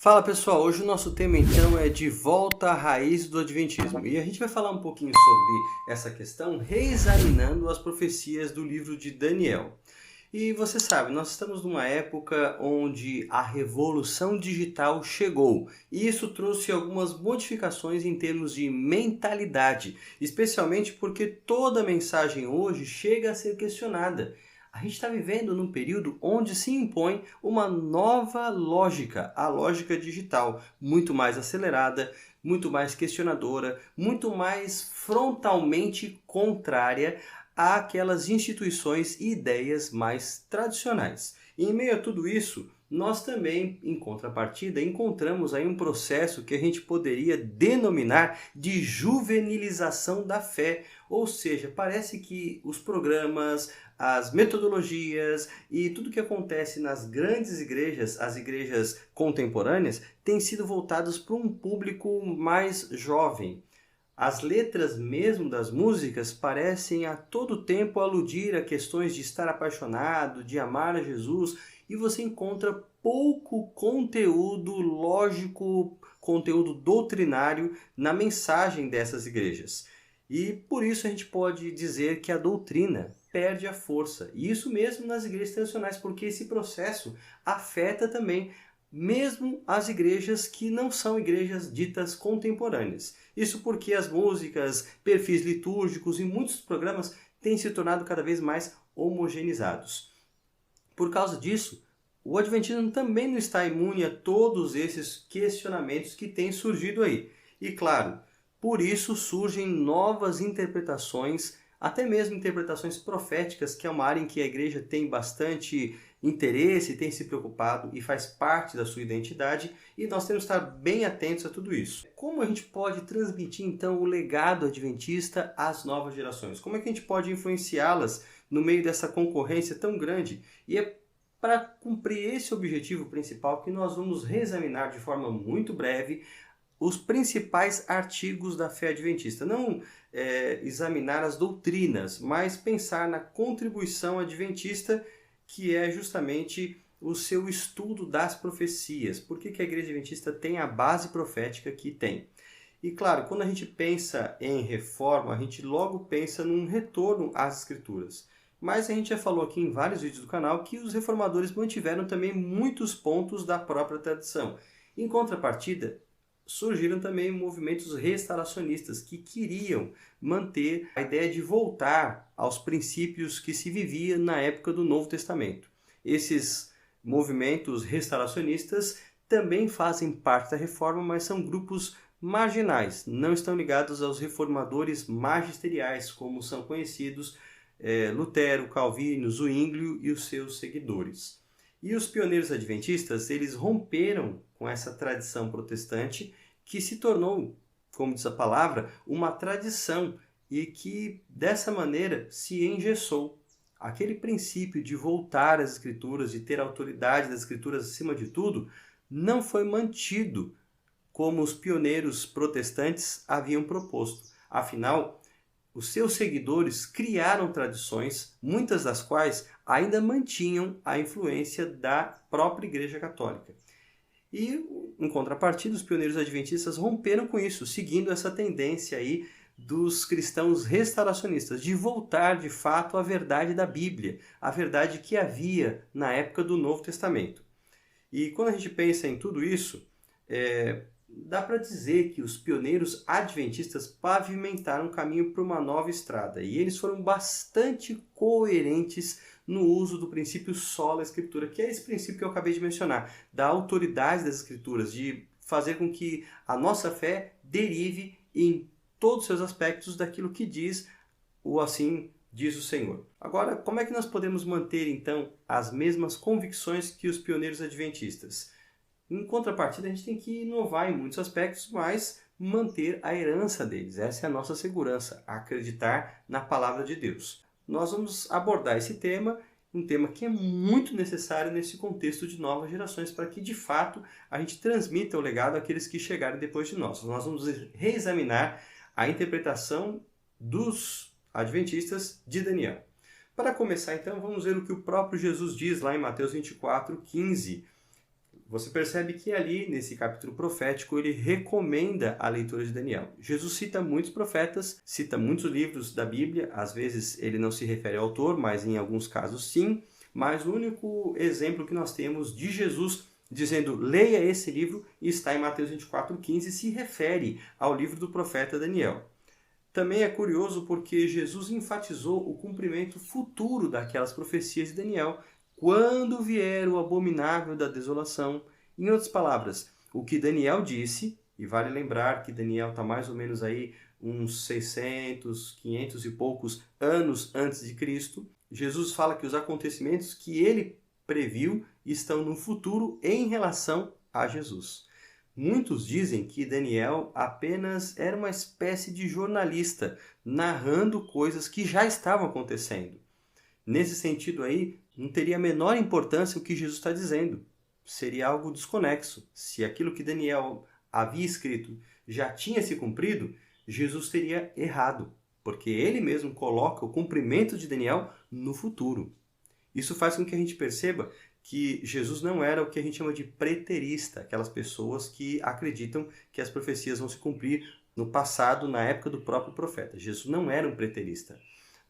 Fala pessoal, hoje o nosso tema então é de volta à raiz do Adventismo e a gente vai falar um pouquinho sobre essa questão reexaminando as profecias do livro de Daniel. E você sabe, nós estamos numa época onde a revolução digital chegou e isso trouxe algumas modificações em termos de mentalidade, especialmente porque toda mensagem hoje chega a ser questionada. A gente está vivendo num período onde se impõe uma nova lógica, a lógica digital, muito mais acelerada, muito mais questionadora, muito mais frontalmente contrária àquelas instituições e ideias mais tradicionais. E em meio a tudo isso, nós também, em contrapartida, encontramos aí um processo que a gente poderia denominar de juvenilização da fé, ou seja, parece que os programas, as metodologias e tudo que acontece nas grandes igrejas, as igrejas contemporâneas, têm sido voltados para um público mais jovem. As letras mesmo das músicas parecem a todo tempo aludir a questões de estar apaixonado, de amar a Jesus, e você encontra pouco conteúdo lógico, conteúdo doutrinário na mensagem dessas igrejas. E por isso a gente pode dizer que a doutrina perde a força. E isso mesmo nas igrejas tradicionais, porque esse processo afeta também mesmo as igrejas que não são igrejas ditas contemporâneas. Isso porque as músicas, perfis litúrgicos e muitos programas têm se tornado cada vez mais homogeneizados. Por causa disso, o Adventismo também não está imune a todos esses questionamentos que têm surgido aí. E claro, por isso surgem novas interpretações, até mesmo interpretações proféticas, que é uma área em que a igreja tem bastante interesse, tem se preocupado e faz parte da sua identidade, e nós temos que estar bem atentos a tudo isso. Como a gente pode transmitir então o legado adventista às novas gerações? Como é que a gente pode influenciá-las no meio dessa concorrência tão grande? E é para cumprir esse objetivo principal que nós vamos reexaminar de forma muito breve os principais artigos da fé adventista. Não examinar as doutrinas, mas pensar na contribuição adventista, que é justamente o seu estudo das profecias. Por que a Igreja Adventista tem a base profética que tem? E claro, quando a gente pensa em reforma, a gente logo pensa num retorno às Escrituras. Mas a gente já falou aqui em vários vídeos do canal que os reformadores mantiveram também muitos pontos da própria tradição. Em contrapartida, surgiram também movimentos restauracionistas que queriam manter a ideia de voltar aos princípios que se vivia na época do Novo Testamento. Esses movimentos restauracionistas também fazem parte da reforma, mas são grupos marginais, não estão ligados aos reformadores magisteriais, como são conhecidos Lutero, Calvino, Zwinglio e os seus seguidores. E os pioneiros adventistas, eles romperam com essa tradição protestante que se tornou, como diz a palavra, uma tradição e que dessa maneira se engessou. Aquele princípio de voltar às Escrituras, de ter a autoridade das Escrituras acima de tudo, não foi mantido como os pioneiros protestantes haviam proposto. Afinal, os seus seguidores criaram tradições, muitas das quais ainda mantinham a influência da própria Igreja Católica. E, em contrapartida, os pioneiros adventistas romperam com isso, seguindo essa tendência aí dos cristãos restauracionistas, de voltar de fato à verdade da Bíblia, à verdade que havia na época do Novo Testamento. E quando a gente pensa em tudo isso, dá para dizer que os pioneiros adventistas pavimentaram um caminho para uma nova estrada. E eles foram bastante coerentes no uso do princípio sola escritura, que é esse princípio que eu acabei de mencionar, da autoridade das escrituras, de fazer com que a nossa fé derive em todos os seus aspectos daquilo que diz o assim diz o Senhor. Agora, como é que nós podemos manter então as mesmas convicções que os pioneiros adventistas? Em contrapartida, a gente tem que inovar em muitos aspectos, mas manter a herança deles. Essa é a nossa segurança, acreditar na palavra de Deus. Nós vamos abordar esse tema, um tema que é muito necessário nesse contexto de novas gerações, para que, de fato, a gente transmita o legado àqueles que chegarem depois de nós. Nós vamos reexaminar a interpretação dos adventistas de Daniel. Para começar, então, vamos ver o que o próprio Jesus diz lá em Mateus 24, 15. você percebe que ali, nesse capítulo profético, ele recomenda a leitura de Daniel. Jesus cita muitos profetas, cita muitos livros da Bíblia, às vezes ele não se refere ao autor, mas em alguns casos sim, mas o único exemplo que nós temos de Jesus dizendo leia esse livro está em Mateus 24:15 e se refere ao livro do profeta Daniel. Também é curioso porque Jesus enfatizou o cumprimento futuro daquelas profecias de Daniel, quando vier o abominável da desolação. Em outras palavras, o que Daniel disse, e vale lembrar que Daniel está mais ou menos aí uns 600, 500 e poucos anos antes de Cristo, Jesus fala que os acontecimentos que ele previu estão no futuro em relação a Jesus. Muitos dizem que Daniel apenas era uma espécie de jornalista, narrando coisas que já estavam acontecendo. Nesse sentido aí, não teria a menor importância o que Jesus está dizendo. Seria algo desconexo. Se aquilo que Daniel havia escrito já tinha se cumprido, Jesus teria errado, porque ele mesmo coloca o cumprimento de Daniel no futuro. Isso faz com que a gente perceba que Jesus não era o que a gente chama de preterista, aquelas pessoas que acreditam que as profecias vão se cumprir no passado, na época do próprio profeta. Jesus não era um preterista.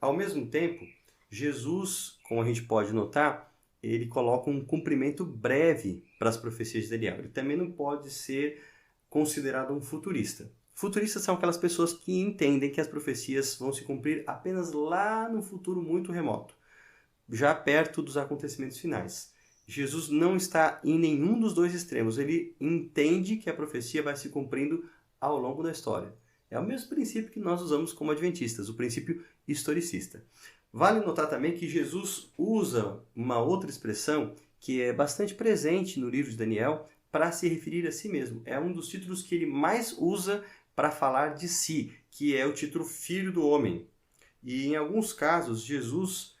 Ao mesmo tempo, Jesus, como a gente pode notar, ele coloca um cumprimento breve para as profecias de Daniel. Ele também não pode ser considerado um futurista. Futuristas são aquelas pessoas que entendem que as profecias vão se cumprir apenas lá no futuro muito remoto, já perto dos acontecimentos finais. Jesus não está em nenhum dos dois extremos. Ele entende que a profecia vai se cumprindo ao longo da história. É o mesmo princípio que nós usamos como adventistas, o princípio historicista. Vale notar também que Jesus usa uma outra expressão que é bastante presente no livro de Daniel para se referir a si mesmo. É um dos títulos que ele mais usa para falar de si, que é o título Filho do Homem. E em alguns casos, Jesus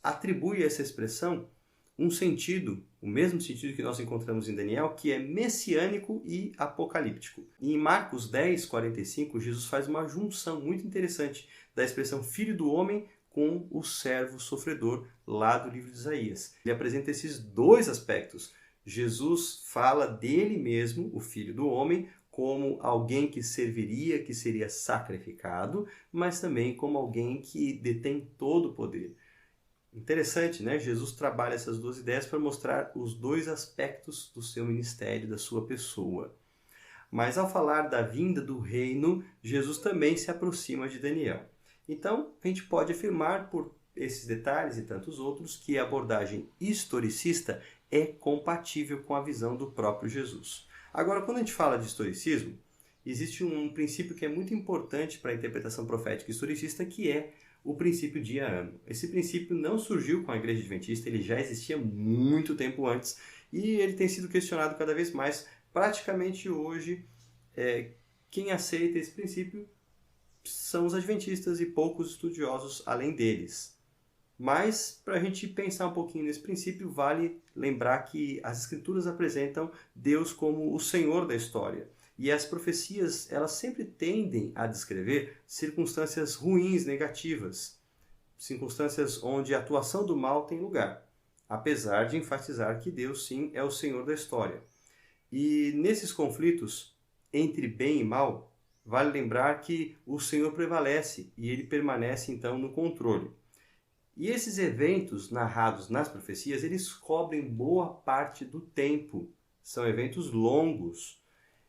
atribui a essa expressão um sentido, o mesmo sentido que nós encontramos em Daniel, que é messiânico e apocalíptico. E em Marcos 10:45, Jesus faz uma junção muito interessante da expressão filho do homem com o servo sofredor lá do livro de Isaías. Ele apresenta esses dois aspectos. Jesus fala dele mesmo, o filho do homem, como alguém que serviria, que seria sacrificado, mas também como alguém que detém todo o poder. Interessante, né? Jesus trabalha essas duas ideias para mostrar os dois aspectos do seu ministério, da sua pessoa. Mas ao falar da vinda do reino, Jesus também se aproxima de Daniel. Então, a gente pode afirmar, por esses detalhes e tantos outros, que a abordagem historicista é compatível com a visão do próprio Jesus. Agora, quando a gente fala de historicismo, existe um princípio que é muito importante para a interpretação profética historicista, que é o princípio dia-ano. Esse princípio não surgiu com a Igreja Adventista, ele já existia muito tempo antes e ele tem sido questionado cada vez mais. Praticamente hoje, quem aceita esse princípio são os adventistas e poucos estudiosos além deles. Mas, para a gente pensar um pouquinho nesse princípio, vale lembrar que as Escrituras apresentam Deus como o Senhor da história. E as profecias, elas sempre tendem a descrever circunstâncias ruins, negativas, circunstâncias onde a atuação do mal tem lugar, apesar de enfatizar que Deus, sim, é o Senhor da história. E nesses conflitos entre bem e mal, vale lembrar que o Senhor prevalece e ele permanece, então, no controle. E esses eventos narrados nas profecias, eles cobrem boa parte do tempo. São eventos longos.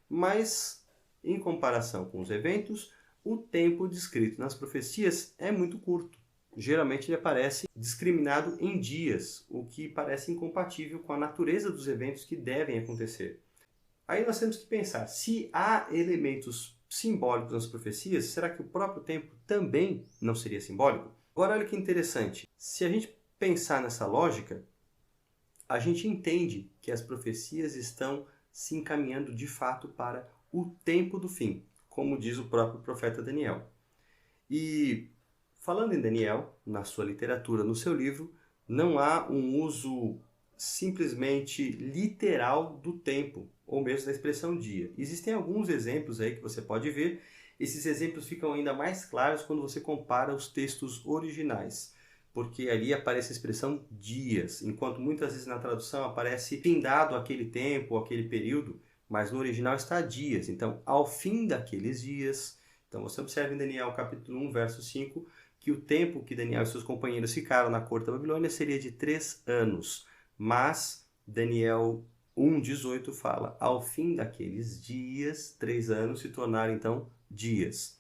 Mas, em comparação com os eventos, o tempo descrito nas profecias é muito curto. Geralmente ele aparece discriminado em dias, o que parece incompatível com a natureza dos eventos que devem acontecer. Aí nós temos que pensar, se há elementos simbólicos nas profecias, será que o próprio tempo também não seria simbólico? Agora olha que interessante, se a gente pensar nessa lógica, a gente entende que as profecias estão se encaminhando de fato para o tempo do fim, como diz o próprio profeta Daniel. E falando em Daniel, na sua literatura, no seu livro, não há um uso simplesmente literal do tempo, ou mesmo da expressão dia. Existem alguns exemplos aí que você pode ver. Esses exemplos ficam ainda mais claros quando você compara os textos originais. porque ali aparece a expressão dias, enquanto muitas vezes na tradução aparece findado aquele tempo, aquele período, mas no original está dias. Então, ao fim daqueles dias. Então, você observa em Daniel capítulo 1, verso 5, que o tempo que Daniel e seus companheiros ficaram na corte da Babilônia seria de 3 anos. Mas Daniel 1,18 fala, ao fim daqueles dias, 3 anos se tornaram então dias.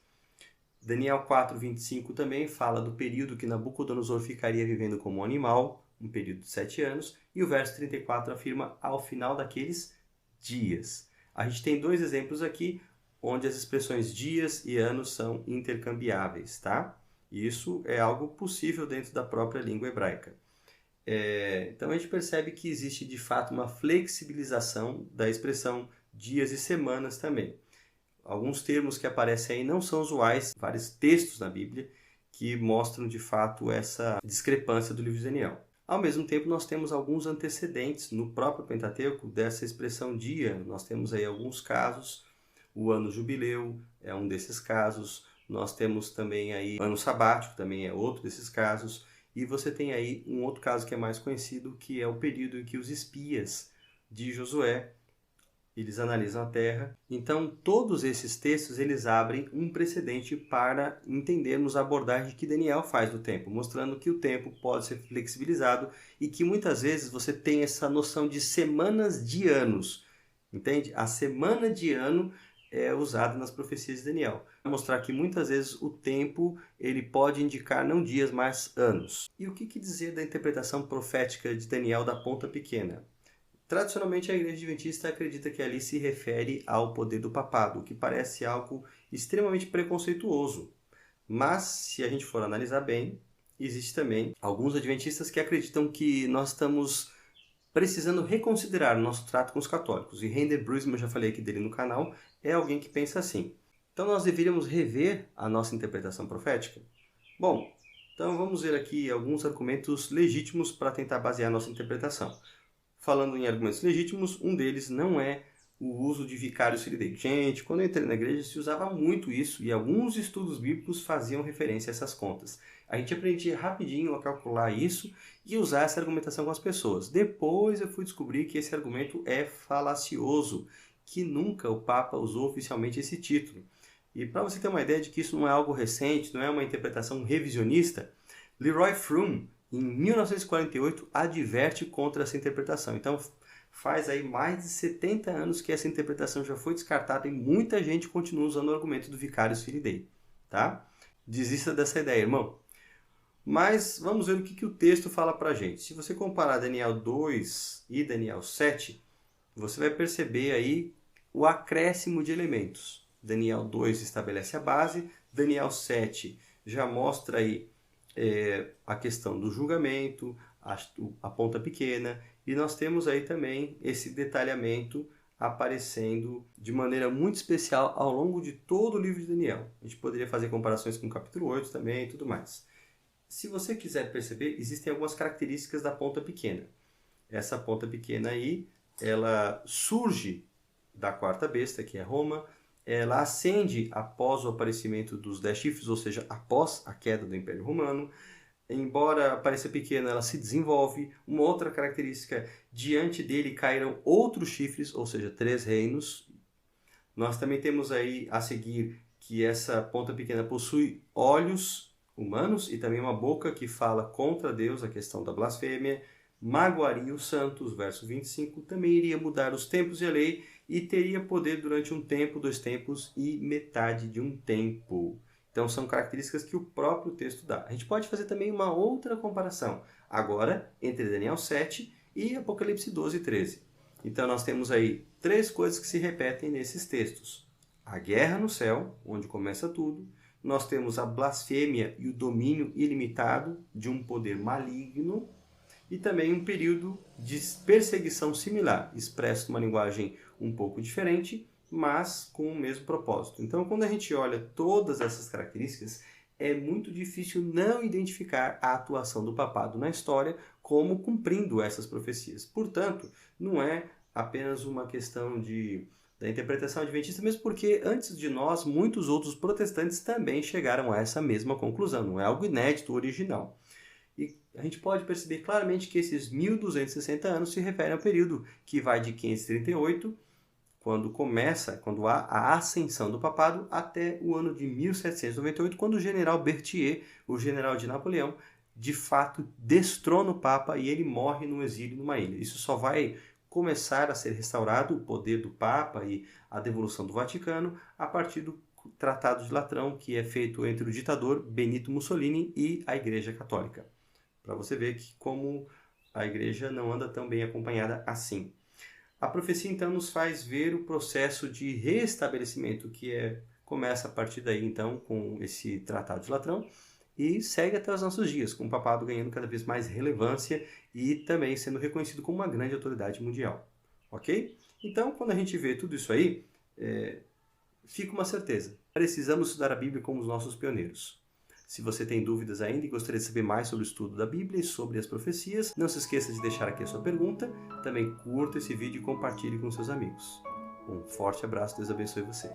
Daniel 4,25 também fala do período que Nabucodonosor ficaria vivendo como animal, um período de 7 anos, e o verso 34 afirma ao final daqueles dias. A gente tem 2 exemplos aqui, onde as expressões dias e anos são intercambiáveis, tá? Isso é algo possível dentro da própria língua hebraica. Então a gente percebe que existe de fato uma flexibilização da expressão dias e semanas também. Alguns termos que aparecem aí não são usuais, vários textos na Bíblia que mostram de fato essa discrepância do livro de Daniel. Ao mesmo tempo, nós temos alguns antecedentes no próprio Pentateuco dessa expressão dia. Nós temos aí alguns casos, o ano jubileu é um desses casos, nós temos também aí ano sabático, também é outro desses casos, e você tem aí um outro caso que é mais conhecido, que é o período em que os espias de Josué eles analisam a terra. Então, todos esses textos, eles abrem um precedente para entendermos a abordagem que Daniel faz do tempo, mostrando que o tempo pode ser flexibilizado e que muitas vezes você tem essa noção de semanas de anos, entende? A semana de ano é usada nas profecias de Daniel. Para mostrar que muitas vezes o tempo ele pode indicar não dias, mas anos. E o que dizer da interpretação profética de Daniel da ponta pequena? Tradicionalmente, a Igreja Adventista acredita que ali se refere ao poder do papado, o que parece algo extremamente preconceituoso. Mas, se a gente for analisar bem, existe também alguns adventistas que acreditam que nós estamos precisando reconsiderar o nosso trato com os católicos. E Render Bruisman, eu já falei aqui dele no canal, é alguém que pensa assim. Então, nós deveríamos rever a nossa interpretação profética? Bom, então vamos ver aqui alguns argumentos legítimos para tentar basear a nossa interpretação. Falando em argumentos legítimos, um deles não é o uso de vicários fidedignos. Gente, quando eu entrei na igreja se usava muito isso e alguns estudos bíblicos faziam referência a essas contas. A gente aprendia rapidinho a calcular isso e usar essa argumentação com as pessoas. Depois eu fui descobrir que esse argumento é falacioso, que nunca o Papa usou oficialmente esse título. E para você ter uma ideia de que isso não é algo recente, não é uma interpretação revisionista, Leroy Froome, em 1948, adverte contra essa interpretação. Então, faz aí mais de 70 anos que essa interpretação já foi descartada e muita gente continua usando o argumento do vicarius filii Dei, tá? Desista dessa ideia, irmão. Mas vamos ver o que o texto fala pra gente. Se você comparar Daniel 2 e Daniel 7, você vai perceber aí o acréscimo de elementos. Daniel 2 estabelece a base, Daniel 7 já mostra aí a questão do julgamento, a ponta pequena, e nós temos aí também esse detalhamento aparecendo de maneira muito especial ao longo de todo o livro de Daniel. A gente poderia fazer comparações com o capítulo 8 também e tudo mais. Se você quiser perceber, existem algumas características da ponta pequena. Essa ponta pequena aí, ela surge da quarta besta, que é Roma, ela ascende após o aparecimento dos 10 chifres, ou seja, após a queda do Império Romano. Embora pareça pequena, ela se desenvolve. Uma outra característica, diante dele caíram outros chifres, ou seja, 3 reinos. Nós também temos aí a seguir que essa ponta pequena possui olhos humanos e também uma boca que fala contra Deus, a questão da blasfêmia. Magoaria os santos, verso 25, também iria mudar os tempos e a lei e teria poder durante um tempo, 2 tempos e metade de um tempo. Então são características que o próprio texto dá. A gente pode fazer também uma outra comparação, agora entre Daniel 7 e Apocalipse 12 e 13. Então nós temos aí 3 coisas que se repetem nesses textos. A guerra no céu, onde começa tudo. Nós temos a blasfêmia e o domínio ilimitado de um poder maligno. E também um período de perseguição similar, expresso numa linguagem um pouco diferente, mas com o mesmo propósito. Então, quando a gente olha todas essas características, é muito difícil não identificar a atuação do papado na história como cumprindo essas profecias. Portanto, não é apenas uma questão da interpretação adventista, mesmo porque antes de nós, muitos outros protestantes também chegaram a essa mesma conclusão. Não é algo inédito, original. E a gente pode perceber claramente que esses 1260 anos se referem ao período que vai de 538, quando há a ascensão do papado, até o ano de 1798, quando o general Berthier, o general de Napoleão, de fato destrona o Papa e ele morre no exílio numa ilha. Isso só vai começar a ser restaurado, o poder do Papa e a devolução do Vaticano, a partir do Tratado de Latrão, que é feito entre o ditador Benito Mussolini e a Igreja Católica. Para você ver que como a Igreja não anda tão bem acompanhada assim. A profecia, então, nos faz ver o processo de restabelecimento, começa a partir daí, então, com esse Tratado de Latrão, e segue até os nossos dias, com o papado ganhando cada vez mais relevância e também sendo reconhecido como uma grande autoridade mundial. Ok? Então, quando a gente vê tudo isso aí, fica uma certeza. Precisamos estudar a Bíblia como os nossos pioneiros. Se você tem dúvidas ainda e gostaria de saber mais sobre o estudo da Bíblia e sobre as profecias, não se esqueça de deixar aqui a sua pergunta. Também curta esse vídeo e compartilhe com seus amigos. Um forte abraço, Deus abençoe você.